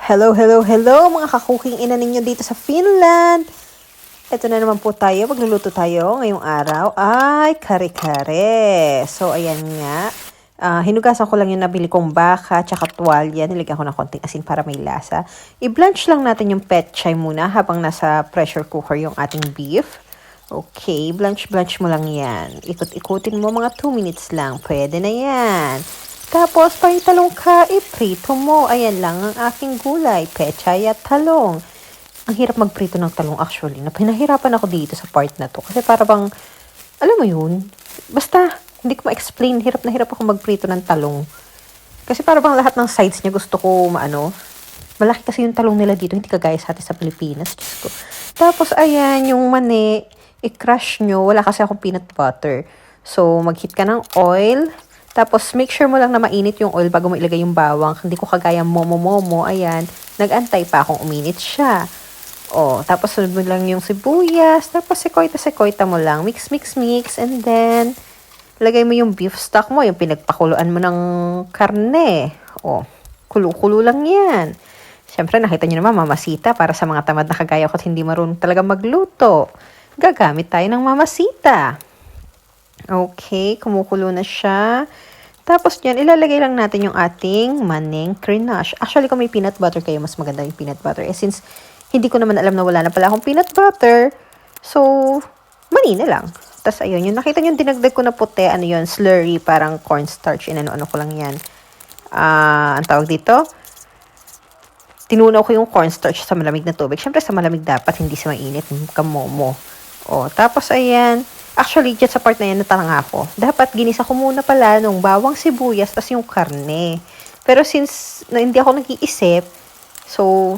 Hello, hello, hello mga kakuking ina ninyo dito sa Finland. Ito na naman po tayo, magluluto tayo ngayong araw ay kare-kare. So ayan nga, hinugasan ko lang yung nabili kong baka tsaka tuwalya. Nilagyan ko ng konting asin para may lasa. I-blanch lang natin yung petchay muna habang nasa pressure cooker yung ating beef. Okay, blanch mo lang yan. Ikot-ikutin mo mga 2 minutes lang. Pwede na yan. Tapos, pang talong ka, iprito mo. Ayan lang ang aking gulay, pechay at talong. Ang hirap magprito ng talong actually. Pinahirapan ako dito sa part na to. Kasi para bang, alam mo yun, basta, hindi ko ma-explain, hirap na hirap ako magprito ng talong. Kasi para bang lahat ng sides niya gusto ko, malaki kasi yung talong nila dito, hindi kagaya sa atin sa Pilipinas. Diyos ko. Tapos, ayan, yung mani, i-crush nyo. Wala kasi akong peanut butter. So, mag-heat ka ng oil. Tapos, make sure mo lang na mainit yung oil bago mo ilagay yung bawang. Hindi ko kagaya momo. Ayan, nag-antay pa akong uminit siya. O, tapos sunod mo lang yung sibuyas. Tapos, sekoita mo lang. Mix. And then, lagay mo yung beef stock mo. Yung pinagpakuluan mo ng karne. O, kulo-kulo lang yan. Siyempre, nakita nyo naman, mamasita. Para sa mga tamad na kagaya ko at hindi marunong talaga magluto. Gagamit tayo ng mamasita. Okay, kumukulo na siya. Tapos dyan, ilalagay lang natin yung ating maning crinache. Actually, kung may peanut butter kayo, mas maganda yung peanut butter. Eh, since hindi ko naman alam na wala na pala akong peanut butter, so, mani na lang. Tapos, ayun, yung nakita nyo, dinagdag ko na puti, ano yun, slurry, parang cornstarch, ano ko lang yan. Ang tawag dito, tinunaw ko yung cornstarch sa malamig na tubig. Siyempre, sa malamig dapat, hindi sa mainit, kamomo. O, tapos, ayan, actually, dyan sa part na yan, natanong ako. Dapat ginisa ko muna pala nung bawang sibuyas, tas yung karne. Pero since hindi ako nag-iisip, so,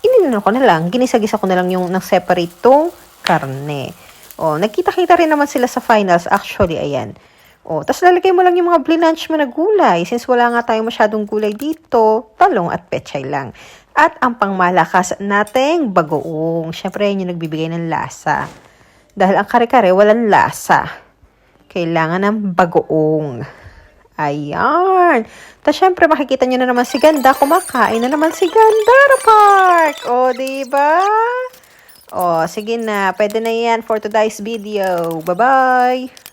ininan ko na lang. Ginisa-gisa ko na lang yung nang-separate tong karne. O, nagkita-kita rin naman sila sa finals. Actually, ayan. O, tas lalagay mo lang yung mga blanch mo na gulay. Since wala nga tayong masyadong gulay dito, talong at pechay lang. At ang pangmalakas nating bagoong. Siyempre, yun yung nagbibigay ng lasa. Dahil ang kare-kare, walang lasa. Kailangan ng bagoong. Ayan. Tapos, syempre, makikita nyo na naman si Ganda. Kumakain na naman si Gandara Park. O, diba? O, sige na. Pwede na yan for today's video. Bye-bye!